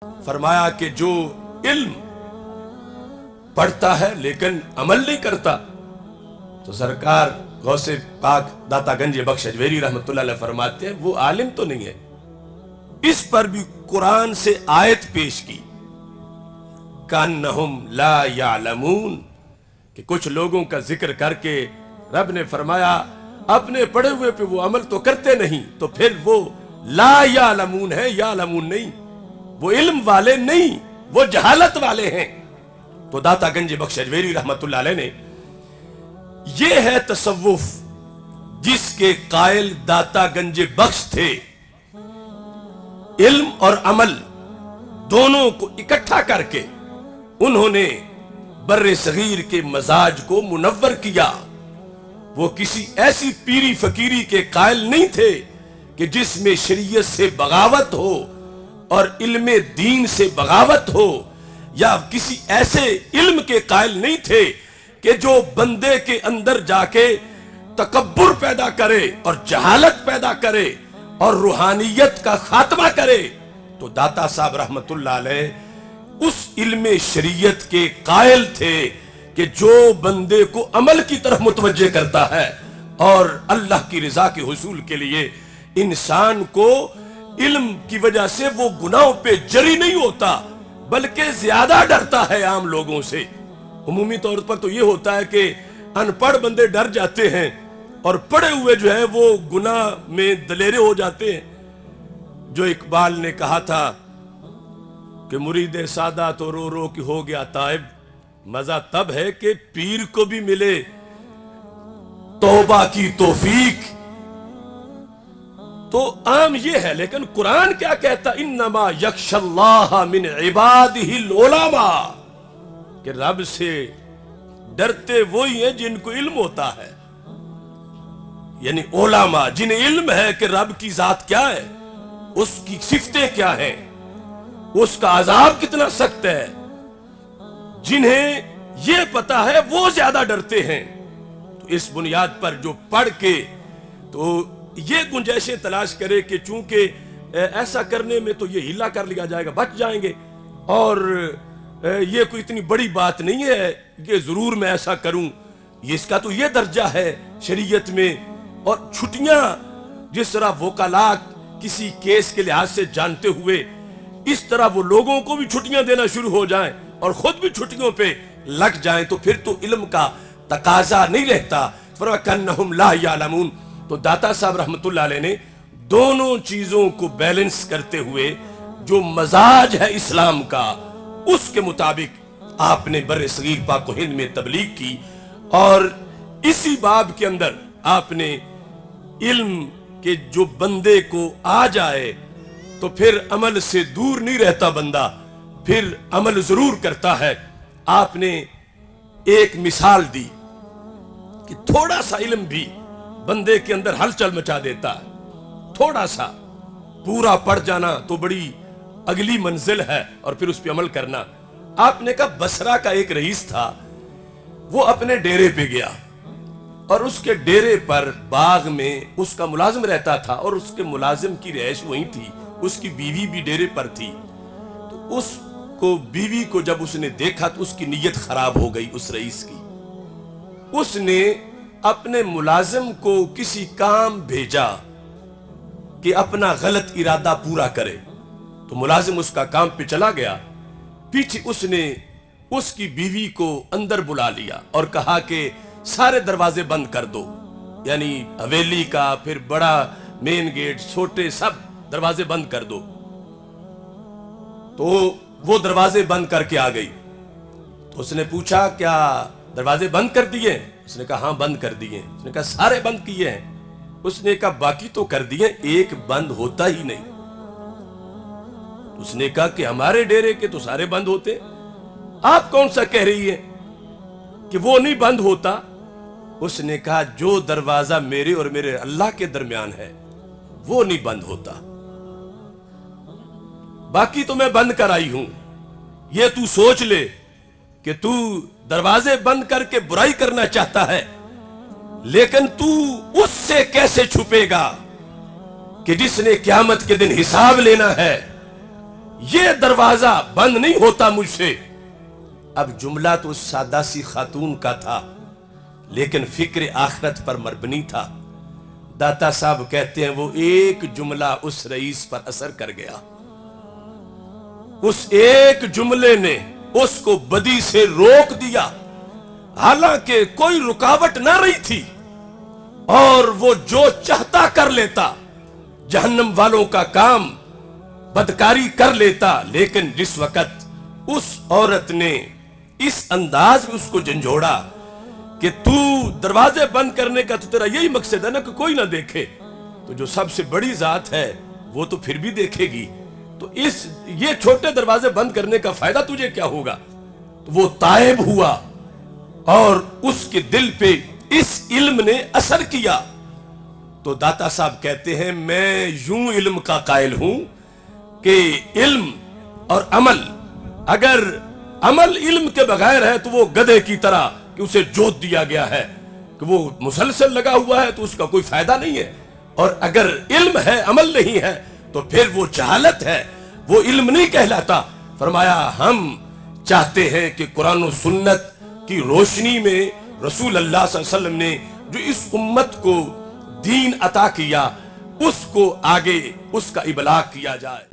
فرمایا کہ جو علم پڑھتا ہے لیکن عمل نہیں کرتا، تو سرکار غوث پاک داتا گنج بخش اجمیری رحمت اللہ علیہ فرماتے ہیں وہ عالم تو نہیں ہے۔ اس پر بھی قرآن سے آیت پیش کی، کانہم لا یعلمون، کہ کچھ لوگوں کا ذکر کر کے رب نے فرمایا اپنے پڑھے ہوئے پہ وہ عمل تو کرتے نہیں، تو پھر وہ لا یعلمون ہے، یعلمون نہیں، وہ علم والے نہیں، وہ جہالت والے ہیں۔ تو داتا گنج بخش اجمیری رحمت اللہ علیہ نے یہ ہے تصوف جس کے قائل داتا گنج بخش تھے، علم اور عمل دونوں کو اکٹھا کر کے انہوں نے بر صغیر کے مزاج کو منور کیا۔ وہ کسی ایسی پیری فقیری کے قائل نہیں تھے کہ جس میں شریعت سے بغاوت ہو اور علم دین سے بغاوت ہو، یا کسی ایسے علم کے قائل نہیں تھے کہ جو بندے کے اندر جا کے تکبر پیدا کرے اور جہالت پیدا کرے اور روحانیت کا خاتمہ کرے۔ تو داتا صاحب رحمت اللہ علیہ اس علم شریعت کے قائل تھے کہ جو بندے کو عمل کی طرف متوجہ کرتا ہے اور اللہ کی رضا کے حصول کے لیے انسان کو علم کی وجہ سے وہ گناہوں پہ جری نہیں ہوتا بلکہ زیادہ ڈرتا ہے عام لوگوں سے۔ عمومی طور پر تو یہ ہوتا ہے کہ ان پڑھ بندے ڈر جاتے ہیں اور پڑھے ہوئے جو ہے وہ گناہ میں دلیرے ہو جاتے ہیں۔ جو اقبال نے کہا تھا کہ مرید سادہ تو رو رو کہ ہو گیا تائب، مزہ تب ہے کہ پیر کو بھی ملے توبہ کی توفیق۔ تو عام یہ ہے، لیکن قرآن کیا کہتا؟ انما یخش اللہ من عبادہ العلماء، کہ رب سے ڈرتے وہی ہیں جن کو علم ہوتا ہے، یعنی علماء جنہیں علم ہے کہ رب کی ذات کیا ہے، اس کی صفتیں کیا ہیں، اس کا عذاب کتنا سخت ہے، جنہیں یہ پتا ہے وہ زیادہ ڈرتے ہیں۔ تو اس بنیاد پر جو پڑھ کے تو یہ گنجائشیں تلاش کرے کہ چونکہ ایسا کرنے میں تو یہ ہلا کر لیا جائے گا، بچ جائیں گے، اور یہ کوئی اتنی بڑی بات نہیں ہے کہ ضرور میں ایسا کروں، اس کا تو یہ درجہ ہے شریعت میں۔ اور چھٹیاں جس طرح وکلاء کسی کیس کے لحاظ سے جانتے ہوئے، اس طرح وہ لوگوں کو بھی چھٹیاں دینا شروع ہو جائیں اور خود بھی چھٹیوں پہ لگ جائیں تو پھر تو علم کا تقاضا نہیں رہتا۔ فَرَوَكَنَّهُمْ لَا يَعْلَمُونَ۔ تو داتا صاحب رحمت اللہ علیہ نے دونوں چیزوں کو بیلنس کرتے ہوئے جو مزاج ہے اسلام کا، اس کے مطابق آپ نے بر صغیر پاک و ہند میں تبلیغ کی، اور اسی باب کے اندر آپ نے علم کے جو بندے کو آ جائے تو پھر عمل سے دور نہیں رہتا بندہ، پھر عمل ضرور کرتا ہے۔ آپ نے ایک مثال دی کہ تھوڑا سا علم بھی بندے کے اندر ہلچل مچا دیتا ہے، تھوڑا سا، پورا پڑھ جانا تو بڑی اگلی منزل ہے اور پھر اس پہ عمل کرنا۔ آپ نے کہا بصرہ کا ایک رئیس تھا، وہ اپنے ڈیرے پہ گیا اور اس کے ڈیرے پر باغ میں اس کا ملازم رہتا تھا، اور اس کے ملازم کی رہائش وہیں تھی، اس کی بیوی بھی ڈیرے پر تھی۔ تو اس کو بیوی کو جب اس نے دیکھا تو اس کی نیت خراب ہو گئی اس رئیس کی۔ اس نے اپنے ملازم کو کسی کام بھیجا کہ اپنا غلط ارادہ پورا کرے، تو ملازم اس کا کام پہ چلا گیا، پیچھے اس نے اس کی بیوی کو اندر بلا لیا اور کہا کہ سارے دروازے بند کر دو، یعنی حویلی کا، پھر بڑا مین گیٹ، چھوٹے، سب دروازے بند کر دو۔ تو وہ دروازے بند کر کے آ گئی۔ تو اس نے پوچھا کیا دروازے بند کر دیے؟ اس نے کہا ہاں بند کر دیے۔ اس نے کہا سارے بند کیے ہیں؟ اس نے کہا باقی تو کر دیے، ایک بند ہوتا ہی نہیں۔ اس نے کہا کہ ہمارے ڈیرے کے تو سارے بند ہوتے، آپ کون سا کہہ رہی ہیں کہ وہ نہیں بند ہوتا؟ اس نے کہا جو دروازہ میرے اور میرے اللہ کے درمیان ہے وہ نہیں بند ہوتا، باقی تو میں بند کر آئی ہوں۔ یہ تو سوچ لے کہ تو دروازے بند کر کے برائی کرنا چاہتا ہے، لیکن تو اس سے کیسے چھپے گا کہ جس نے قیامت کے دن حساب لینا ہے، یہ دروازہ بند نہیں ہوتا مجھ سے۔ اب جملہ تو اس سادہ سی خاتون کا تھا لیکن فکر آخرت پر مبنی تھا۔ داتا صاحب کہتے ہیں وہ ایک جملہ اس رئیس پر اثر کر گیا، اس ایک جملے نے اس کو بدی سے روک دیا، حالانکہ کوئی رکاوٹ نہ رہی تھی اور وہ جو چاہتا کر لیتا، جہنم والوں کا کام بدکاری کر لیتا، لیکن جس وقت اس عورت نے اس انداز میں اس کو جھنجھوڑا کہ تو دروازے بند کرنے کا تو تیرا یہی مقصد ہے نا کہ کوئی نہ دیکھے، تو جو سب سے بڑی ذات ہے وہ تو پھر بھی دیکھے گی، تو یہ چھوٹے دروازے بند کرنے کا فائدہ تجھے کیا ہوگا؟ تو وہ تائب ہوا اور اس کے دل پہ اس علم نے اثر کیا۔ تو داتا صاحب کہتے ہیں میں یوں علم کا قائل ہوں کہ علم اور عمل، اگر عمل علم کے بغیر ہے تو وہ گدھے کی طرح کہ اسے جوت دیا گیا ہے کہ وہ مسلسل لگا ہوا ہے تو اس کا کوئی فائدہ نہیں ہے، اور اگر علم ہے عمل نہیں ہے تو پھر وہ جہالت ہے، وہ علم نہیں کہلاتا۔ فرمایا ہم چاہتے ہیں کہ قرآن و سنت کی روشنی میں رسول اللہ صلی اللہ علیہ وسلم نے جو اس امت کو دین عطا کیا اس کو آگے اس کا ابلاغ کیا جائے۔